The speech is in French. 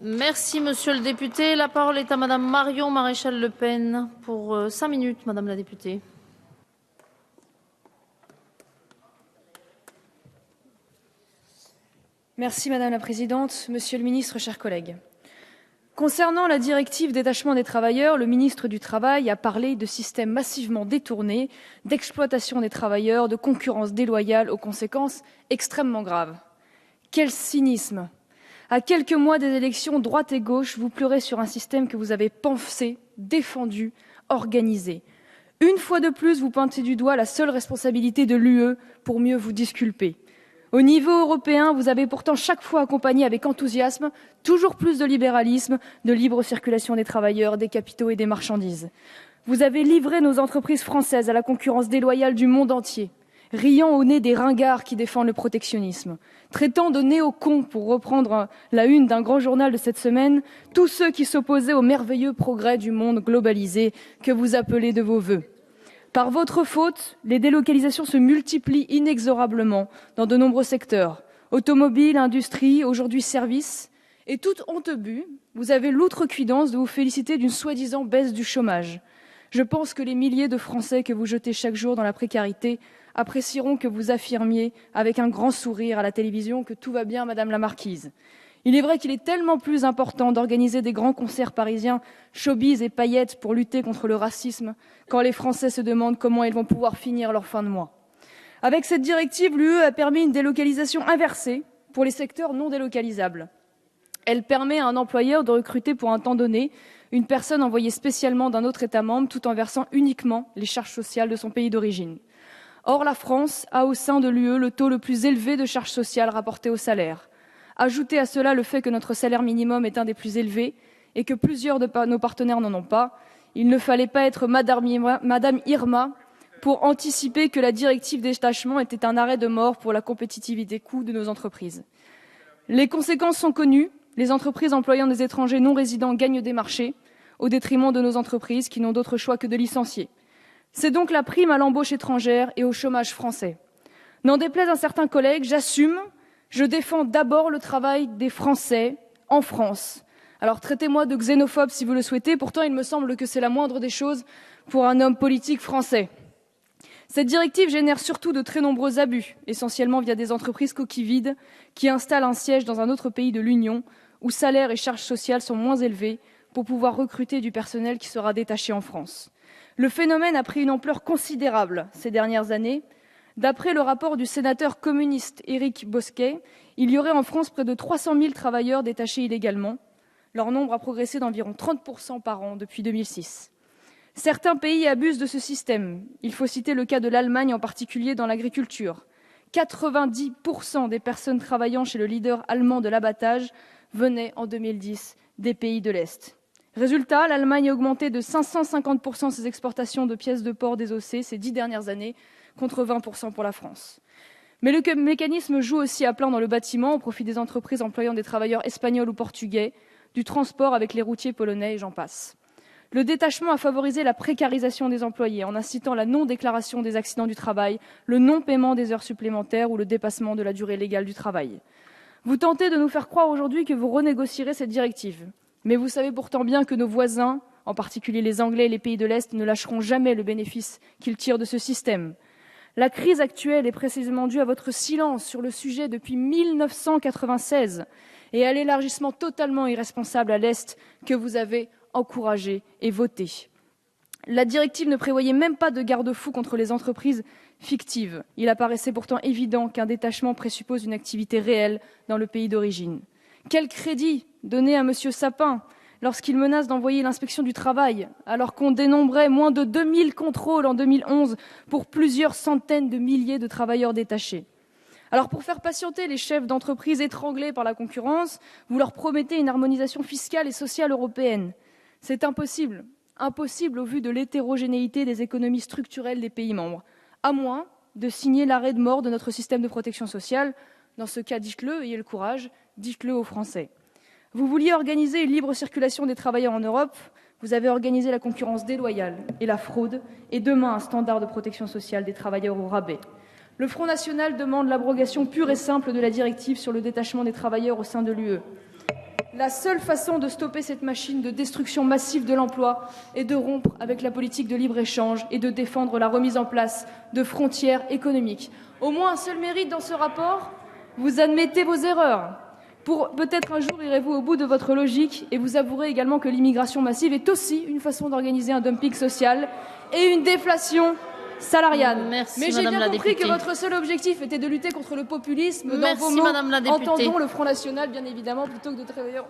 Merci, monsieur le député. La parole est à madame Marion Maréchal Le Pen pour 5 minutes, madame la députée. Merci madame la présidente, monsieur le ministre, chers collègues. Concernant la directive détachement des travailleurs, le ministre du Travail a parlé de systèmes massivement détournés, d'exploitation des travailleurs, de concurrence déloyale aux conséquences extrêmement graves. Quel cynisme! À quelques mois des élections, droite et gauche, vous pleurez sur un système que vous avez pensé, défendu, organisé. Une fois de plus, vous pointez du doigt la seule responsabilité de l'UE pour mieux vous disculper. Au niveau européen, vous avez pourtant chaque fois accompagné avec enthousiasme toujours plus de libéralisme, de libre circulation des travailleurs, des capitaux et des marchandises. Vous avez livré nos entreprises françaises à la concurrence déloyale du monde entier, riant au nez des ringards qui défendent le protectionnisme, traitant de néocons, pour reprendre la une d'un grand journal de cette semaine, tous ceux qui s'opposaient au merveilleux progrès du monde globalisé que vous appelez de vos vœux. Par votre faute, les délocalisations se multiplient inexorablement dans de nombreux secteurs. Automobile, industrie, aujourd'hui services. Et toute honte bue, vous avez l'outrecuidance de vous féliciter d'une soi-disant baisse du chômage. Je pense que les milliers de Français que vous jetez chaque jour dans la précarité apprécieront que vous affirmiez avec un grand sourire à la télévision que tout va bien, madame la marquise. Il est vrai qu'il est tellement plus important d'organiser des grands concerts parisiens, showbiz et paillettes pour lutter contre le racisme, quand les Français se demandent comment ils vont pouvoir finir leur fin de mois. Avec cette directive, l'UE a permis une délocalisation inversée pour les secteurs non délocalisables. Elle permet à un employeur de recruter pour un temps donné une personne envoyée spécialement d'un autre État membre tout en versant uniquement les charges sociales de son pays d'origine. Or, la France a au sein de l'UE le taux le plus élevé de charges sociales rapportées au salaire. Ajoutez à cela le fait que notre salaire minimum est un des plus élevés et que plusieurs de nos partenaires n'en ont pas. Il ne fallait pas être Madame Irma pour anticiper que la directive détachement était un arrêt de mort pour la compétitivité coût de nos entreprises. Les conséquences sont connues. Les entreprises employant des étrangers non résidents gagnent des marchés au détriment de nos entreprises qui n'ont d'autre choix que de licencier. C'est donc la prime à l'embauche étrangère et au chômage français. N'en déplaise à certains collègues, j'assume. Je défends d'abord le travail des Français en France. Alors traitez-moi de xénophobe si vous le souhaitez, pourtant il me semble que c'est la moindre des choses pour un homme politique français. Cette directive génère surtout de très nombreux abus, essentiellement via des entreprises coquilles vides qui installent un siège dans un autre pays de l'Union où salaires et charges sociales sont moins élevés pour pouvoir recruter du personnel qui sera détaché en France. Le phénomène a pris une ampleur considérable ces dernières années. D'après le rapport du sénateur communiste Éric Bosquet, il y aurait en France près de 300 000 travailleurs détachés illégalement. Leur nombre a progressé d'environ 30% par an depuis 2006. Certains pays abusent de ce système. Il faut citer le cas de l'Allemagne, en particulier dans l'agriculture. 90% des personnes travaillant chez le leader allemand de l'abattage venaient en 2010 des pays de l'Est. Résultat, l'Allemagne a augmenté de 550% ses exportations de pièces de porc désossées ces 10 dernières années, contre 20% pour la France. Mais le mécanisme joue aussi à plein dans le bâtiment au profit des entreprises employant des travailleurs espagnols ou portugais, du transport avec les routiers polonais et j'en passe. Le détachement a favorisé la précarisation des employés en incitant la non-déclaration des accidents du travail, le non-paiement des heures supplémentaires ou le dépassement de la durée légale du travail. Vous tentez de nous faire croire aujourd'hui que vous renégocierez cette directive. Mais vous savez pourtant bien que nos voisins, en particulier les Anglais et les pays de l'Est, ne lâcheront jamais le bénéfice qu'ils tirent de ce système. La crise actuelle est précisément due à votre silence sur le sujet depuis 1996 et à l'élargissement totalement irresponsable à l'Est que vous avez encouragé et voté. La directive ne prévoyait même pas de garde-fou contre les entreprises fictives. Il apparaissait pourtant évident qu'un détachement présuppose une activité réelle dans le pays d'origine. Quel crédit donner à M. Sapin lorsqu'il menace d'envoyer l'inspection du travail, alors qu'on dénombrait moins de 2000 contrôles en 2011 pour plusieurs centaines de milliers de travailleurs détachés. Alors pour faire patienter les chefs d'entreprise étranglés par la concurrence, vous leur promettez une harmonisation fiscale et sociale européenne. C'est impossible, impossible au vu de l'hétérogénéité des économies structurelles des pays membres, à moins de signer l'arrêt de mort de notre système de protection sociale. Dans ce cas, dites-le, ayez le courage, dites-le aux Français. Vous vouliez organiser une libre circulation des travailleurs en Europe, vous avez organisé la concurrence déloyale et la fraude, et demain un standard de protection sociale des travailleurs au rabais. Le Front National demande l'abrogation pure et simple de la directive sur le détachement des travailleurs au sein de l'UE. La seule façon de stopper cette machine de destruction massive de l'emploi est de rompre avec la politique de libre-échange et de défendre la remise en place de frontières économiques. Au moins un seul mérite dans ce rapport, vous admettez vos erreurs. Peut-être un jour irez-vous au bout de votre logique et vous avouerez également que l'immigration massive est aussi une façon d'organiser un dumping social et une déflation salariale. Merci, mais j'ai Madame bien la compris députée. que votre seul objectif était de lutter contre le populisme. Dans Merci, vos mots, Madame la députée. entendons le Front National, bien évidemment, plutôt que de travailleurs.